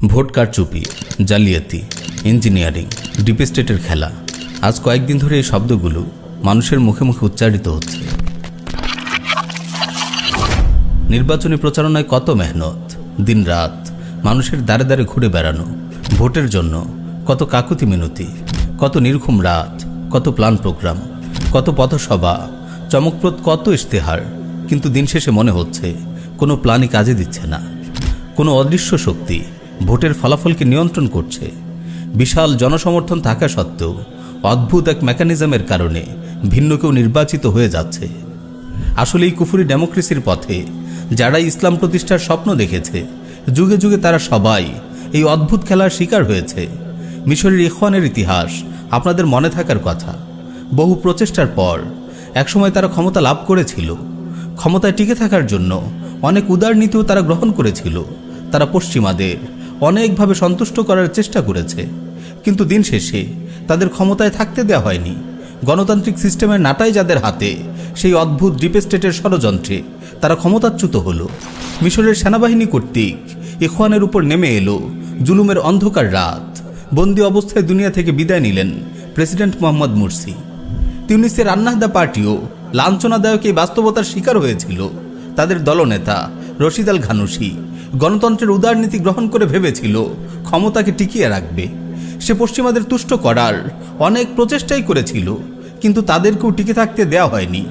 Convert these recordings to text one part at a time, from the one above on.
Vote কারচুপি, জালিয়াতি, engineering, deep স্টেটের খেলা। আজ কয়েকদিন ধরে এই শব্দগুলো মানুষের মুখে মুখে উচ্চারিত হচ্ছে। নির্বাচনী প্রচারণায় কত মেহনত, দিনরাত মানুষের দ্বারে দ্বারে ঘুরে বেড়ানো, ভোটের জন্য কত কাকুতি মিনতি, কত নির্ঘুম রাত, কত প্ল্যান প্রোগ্রাম, কত পথসভা, চমকপ্রদ কত ইশতেহার। কিন্তু দিন শেষে মনে হচ্ছে কোনো প্ল্যানই কাজে দিচ্ছে না। কোনো অদৃশ্য শক্তি ভোটের ফলাফলকে নিয়ন্ত্রণ করছে। বিশাল জনসমর্থন থাকা সত্ত্বেও অদ্ভুত এক মেকানিজমের কারণে ভিন্ন কেউ নির্বাচিত হয়ে যাচ্ছে। আসলে এই কুফরি ডেমোক্রেসির পথে যারা ইসলাম প্রতিষ্ঠার স্বপ্ন দেখেছে, যুগে যুগে তারা সবাই এই অদ্ভুত খেলার শিকার হয়েছে। মিশরের ইখওয়ানের ইতিহাস আপনাদের মনে থাকার কথা। বহু প্রচেষ্টার পর একসময় তারা ক্ষমতা লাভ করেছিল। ক্ষমতায় টিকে থাকার জন্য অনেক উদার নীতিও তারা গ্রহণ করেছিল। তারা পশ্চিমাদের অনেকভাবে সন্তুষ্ট করার চেষ্টা করেছে, কিন্তু দিন শেষে তাদের ক্ষমতায় থাকতে দেওয়া হয়নি। গণতান্ত্রিক সিস্টেমের নাটাই যাদের হাতে, সেই অদ্ভুত ডিপ স্টেটের ষড়যন্ত্রে তারা ক্ষমতাচ্যুত হলো। মিশরের সেনাবাহিনী কর্তৃক ইখওয়ানের উপর নেমে এলো জুলুমের অন্ধকার রাত। বন্দী অবস্থায় দুনিয়া থেকে বিদায় নিলেন প্রেসিডেন্ট মোহাম্মদ মুরসি। তিউনিসের আন্নাহদা পার্টিও লাঞ্ছনাদায়ক এই বাস্তবতার শিকার হয়েছিল। তাদের দলনেতা রশিদ আল ঘানুশি গণতন্ত্রের উদারনীতি গ্রহণ করে ভেবেছিল ক্ষমতাকে টিকিয়ে রাখবে। সে পশ্চিমাদের তুষ্ট করার অনেক প্রচেষ্টাই করেছিল, কিন্তু তাদেরকেও টিকে থাকতে দেওয়া হয়নি।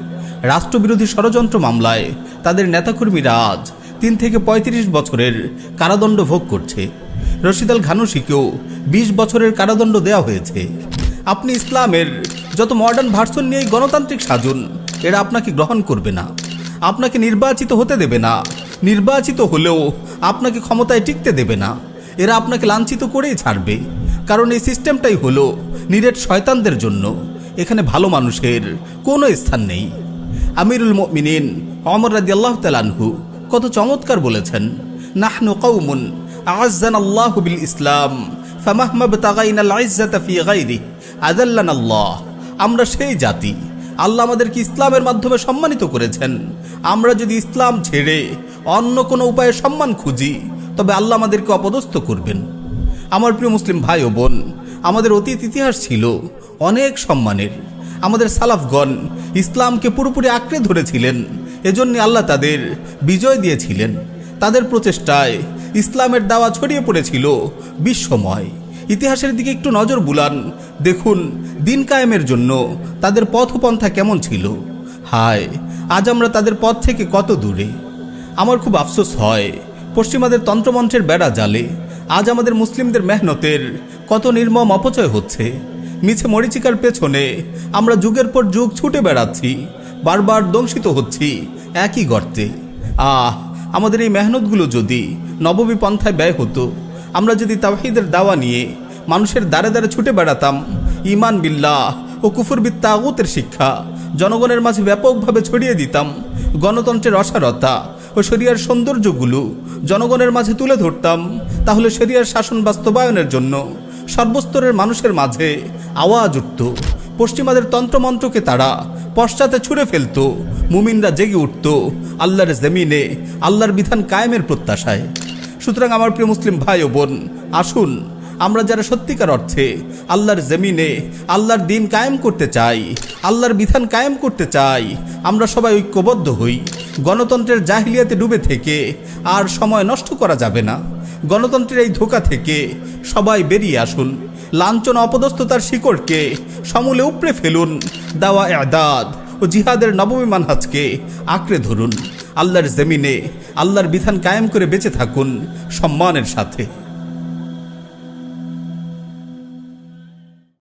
রাষ্ট্রবিরোধী ষড়যন্ত্র মামলায় তাদের নেতাকর্মীরা আজ 3 থেকে 35 বছরের কারাদণ্ড ভোগ করছে। রশিদ আল ঘানুশিকেও 20 বছরের কারাদণ্ড দেওয়া হয়েছে। আপনি ইসলামের যত মডার্ন ভার্সন নিয়েই গণতান্ত্রিক সাজুন, এরা আপনাকে গ্রহণ করবে না, আপনাকে নির্বাচিত হতে দেবে না। নির্বাচিত হলেও আপনাকে ক্ষমতায় টিকতে দেবে না। এরা আপনাকে লাঞ্ছিত করেই ছাড়বে, কারণ এই সিস্টেমটাই হলো নিরেট শয়তানদের জন্য। এখানে ভালো মানুষের কোনো স্থান নেই। আমিরুল মুমিনিন ওমর রাদিয়াল্লাহু তাআলা আনহু কত চমৎকার বলেছেন, নাহনু কওমুন আ'আজ্জানাল্লাহু বিল ইসলাম ফামাহমা বতাগাইনাল ইজ্জাতা ফি গায়রি আযাল্লানাল্লাহ। আমরা সেই জাতি, আল্লাহ আমাদেরকে ইসলামের মাধ্যমে সম্মানিত করেছেন। আমরা যদি ইসলাম ছেড়ে অন্য কোনো উপায়ে সম্মান খুঁজি, তবে আল্লাহ আমাদেরকে অপদস্থ করবেন। আমার প্রিয় মুসলিম ভাই ও বোন, আমাদের অতীত ইতিহাস ছিল অনেক সম্মানের। আমাদের সালাফগণ ইসলামকে পুরোপুরি আঁকড়ে ধরেছিলেন, এজন্য আল্লাহ তাদের বিজয় দিয়েছিলেন। তাদের প্রচেষ্টায় ইসলামের দাওয়া ছড়িয়ে পড়েছিল বিশ্বময়। ইতিহাসের দিকে একটু নজর বুলান, দেখুন দিন কায়েমের জন্য তাদের পথপন্থা কেমন ছিল। হায়, আজ আমরা তাদের পথ থেকে কত দূরে। আমার খুব আফসোস হয়, পশ্চিমাদের তন্ত্রমন্ত্রের বেড়া জালে আজ আমাদের মুসলিমদের মেহনতের কত নির্মম অপচয় হচ্ছে। মিছে মরিচিকার পেছনে আমরা যুগের পর যুগ ছুটে বেড়াচ্ছি, বারবার দংশিত হচ্ছি একই গর্তে। আমাদের এই মেহনতগুলো যদি নববী পন্থায় ব্যয় হতো, আমরা যদি তাওহীদের দাওয়া নিয়ে মানুষের দ্বারে দ্বারে ছুটে বেড়াতাম, ঈমান বিল্লাহ ও কুফর বিত তাগুতের শিক্ষা জনগণের মাঝে ব্যাপকভাবে ছড়িয়ে দিতাম, গণতন্ত্রের অসারতা ও শরিয়ার সৌন্দর্যগুলো জনগণের মাঝে তুলে ধরতাম, তাহলে শরিয়ার শাসন বাস্তবায়নের জন্য সর্বস্তরের মানুষের মাঝে আওয়াজ উঠত। পশ্চিমাদের তন্ত্রমন্ত্রকে তারা পশ্চাতে ছুঁড়ে ফেলত। মুমিনরা জেগে উঠত আল্লাহর জমিনে আল্লাহর বিধান কায়েমের প্রত্যাশায়। সুতরাং আমার প্রিয় মুসলিম ভাই ও বোন, আসুন আমরা যারা সত্যিকার অর্থে আল্লাহর জমিনে আল্লাহর দিন কায়েম করতে চাই, আল্লাহর বিধান কায়েম করতে চাই, আমরা সবাই ঐক্যবদ্ধ হই। গণতন্ত্রের জাহিলিয়াতে ডুবে থেকে আর সময় নষ্ট করা যাবে না। গণতন্ত্রের এই ধোঁকা থেকে সবাই বেরিয়ে আসুন। লাঞ্ছনা অপদস্থতার শিকড়কে সমূলে উপড়ে ফেলুন। দাওয়া ইদাদ ও জিহাদের নববী মানহাজকে আঁকড়ে ধরুন। আল্লাহর জমিনে আল্লাহর বিধান কায়েম করে বেঁচে থাকুন সম্মানের সাথে।